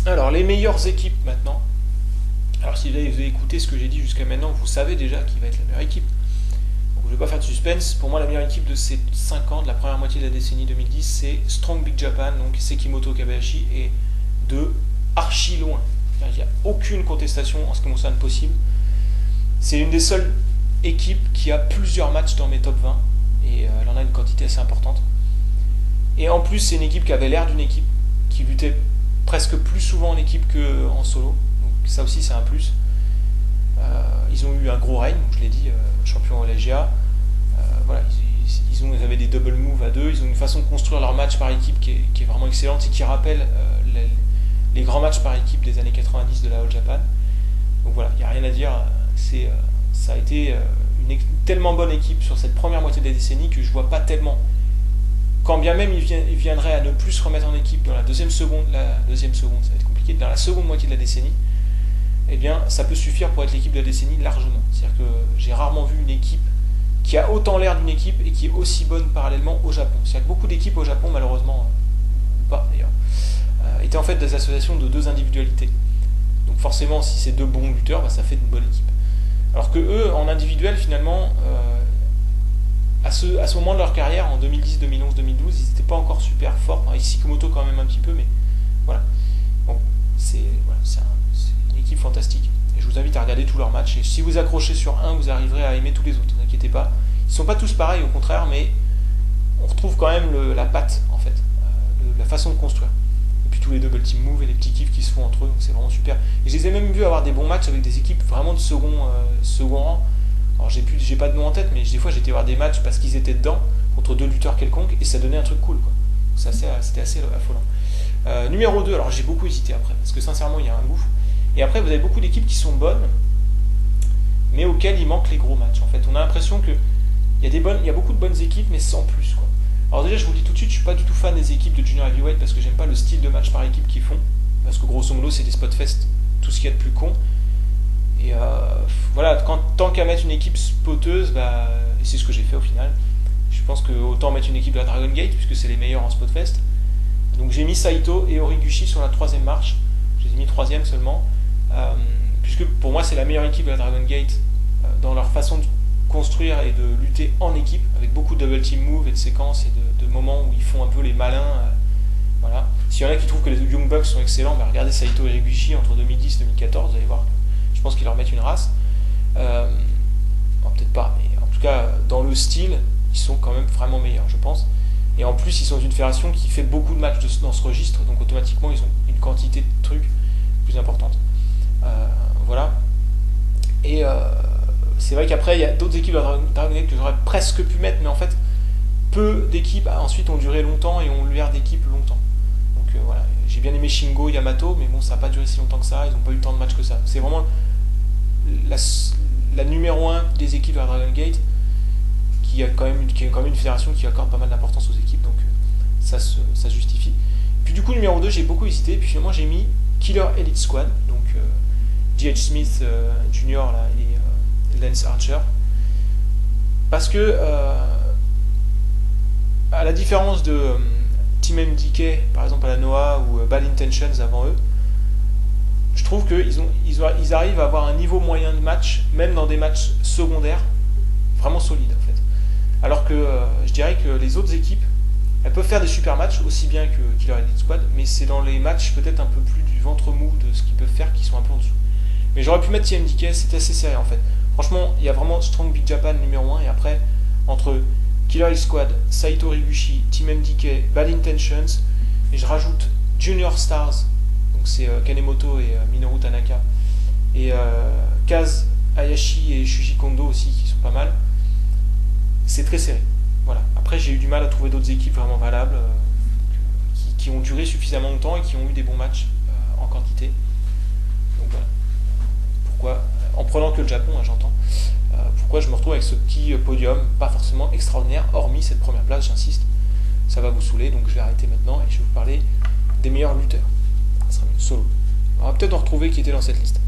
Alors, les meilleures équipes maintenant. Alors, si vous avez écouté ce que j'ai dit jusqu'à maintenant, vous savez déjà qui va être la meilleure équipe. Donc, je ne vais pas faire de suspense. Pour moi, la meilleure équipe de ces 5 ans, de la première moitié de la décennie 2010, c'est Strong Big Japan, donc Sekimoto Kabayashi, et de archi loin. Il n'y a aucune contestation en ce qui me concerne possible. C'est une des seules équipes qui a plusieurs matchs dans mes top 20, et elle en a une quantité assez importante. Et en plus, c'est une équipe qui avait l'air d'une équipe, qui luttait presque plus souvent en équipe qu'en solo. Donc ça aussi, c'est un plus. Ils ont eu un gros règne, je l'ai dit, champion au LGA. Voilà, ils avaient des double moves à deux. Ils ont une façon de construire leur match par équipe qui est vraiment excellente et qui rappelle les grands matchs par équipe des années 90 de la All Japan. Donc voilà, il n'y a rien à dire. Ça a été une tellement bonne équipe sur cette première moitié de la décennie que je ne vois pas tellement. Quand bien même il viendrait à ne plus se remettre en équipe dans la deuxième seconde, ça va être compliqué, dans la seconde moitié de la décennie, eh bien ça peut suffire pour être l'équipe de la décennie largement. C'est-à-dire que j'ai rarement vu une équipe qui a autant l'air d'une équipe et qui est aussi bonne parallèlement au Japon. C'est-à-dire que beaucoup d'équipes au Japon, malheureusement, ou pas d'ailleurs, étaient en fait des associations de deux individualités. Donc forcément, si c'est deux bons lutteurs, ça fait une bonne équipe. Alors que eux, en individuel, finalement, à ce moment de leur carrière, en 2010, 2011, 2012, ils n'étaient pas encore super forts. Sekimoto quand même un petit peu, mais voilà. Bon, c'est une équipe fantastique. Et je vous invite à regarder tous leurs matchs. Et si vous accrochez sur un, vous arriverez à aimer tous les autres. Ne vous inquiétez pas. Ils ne sont pas tous pareils, au contraire, mais on retrouve quand même la patte, en fait, la façon de construire. Et puis tous les double team moves et les petits kiffs qui se font entre eux, donc c'est vraiment super. Et je les ai même vus avoir des bons matchs avec des équipes vraiment de second rang. Alors j'ai pas de nom en tête, mais des fois j'étais voir des matchs parce qu'ils étaient dedans contre deux lutteurs quelconques et ça donnait un truc cool, quoi. C'était assez affolant. Numéro 2, alors j'ai beaucoup hésité après parce que sincèrement il y a un gouffre. Et après vous avez beaucoup d'équipes qui sont bonnes mais auxquelles il manque les gros matchs. En fait, on a l'impression que il y a beaucoup de bonnes équipes mais sans plus, quoi. Alors déjà je vous le dis tout de suite, je suis pas du tout fan des équipes de Junior Heavyweight parce que j'aime pas le style de match par équipe qu'ils font parce que grosso modo c'est des spot fest, tout ce qu'il y a de plus con. Et voilà, tant qu'à mettre une équipe spoteuse, et c'est ce que j'ai fait au final, je pense que autant mettre une équipe de la Dragon Gate puisque c'est les meilleurs en Spotfest. Donc j'ai mis Saito et Horiguchi sur la troisième marche, je les ai mis troisième seulement, puisque pour moi c'est la meilleure équipe de la Dragon Gate dans leur façon de construire et de lutter en équipe, avec beaucoup de double team moves et de séquences et de moments où ils font un peu les malins. Voilà. S'il y en a qui trouvent que les Young Bucks sont excellents, regardez Saito et Horiguchi entre 2010 et 2014, vous allez voir. Je pense qu'ils leur mettent une race. Bon, peut-être pas, mais en tout cas, dans le style, ils sont quand même vraiment meilleurs, je pense. Et en plus, ils sont une fédération qui fait beaucoup de matchs dans ce registre, donc automatiquement, ils ont une quantité de trucs plus importante. Voilà. Et c'est vrai qu'après, il y a d'autres équipes de Dragon Gate que j'aurais presque pu mettre, mais en fait, peu d'équipes ensuite ont duré longtemps et ont l'air d'équipes longtemps. Donc voilà, j'ai bien aimé Shingo, Yamato, mais bon, ça n'a pas duré si longtemps que ça, ils n'ont pas eu tant de matchs que ça. C'est vraiment la numéro 1 des équipes de la Dragon Gate qui est quand même une fédération qui accorde pas mal d'importance aux équipes, donc ça justifie. Puis du coup, numéro 2, j'ai beaucoup hésité, puis finalement j'ai mis Killer Elite Squad, donc J.H. Smith Jr. Là, et Lance Archer, parce que à la différence de Team MDK par exemple à la Noah ou Bad Intentions avant eux, je trouve qu'ils arrivent à avoir un niveau moyen de match, même dans des matchs secondaires, vraiment solides en fait. Alors que je dirais que les autres équipes, elles peuvent faire des super matchs, aussi bien que Killer Elite Squad, mais c'est dans les matchs peut-être un peu plus du ventre mou de ce qu'ils peuvent faire qui sont un peu en dessous. Mais j'aurais pu mettre TMDK, c'était assez serré en fait. Franchement, il y a vraiment Strong Big Japan numéro 1, et après, entre Killer Elite Squad, Saito Horiguchi, Team MDK, Bad Intentions, et je rajoute Junior Stars, donc c'est Kanemoto et Minoru Tanaka, et Kaz Hayashi et Shuji Kondo aussi qui sont pas mal. C'est très serré. Voilà. Après j'ai eu du mal à trouver d'autres équipes vraiment valables qui ont duré suffisamment longtemps et qui ont eu des bons matchs en quantité. Donc voilà. Pourquoi, en prenant que le Japon, j'entends, pourquoi je me retrouve avec ce petit podium pas forcément extraordinaire, hormis cette première place, j'insiste. Ça va vous saouler, donc je vais arrêter maintenant et je vais vous parler des meilleurs lutteurs. Ça sera mieux, solo. On va peut-être en retrouver qui était dans cette liste.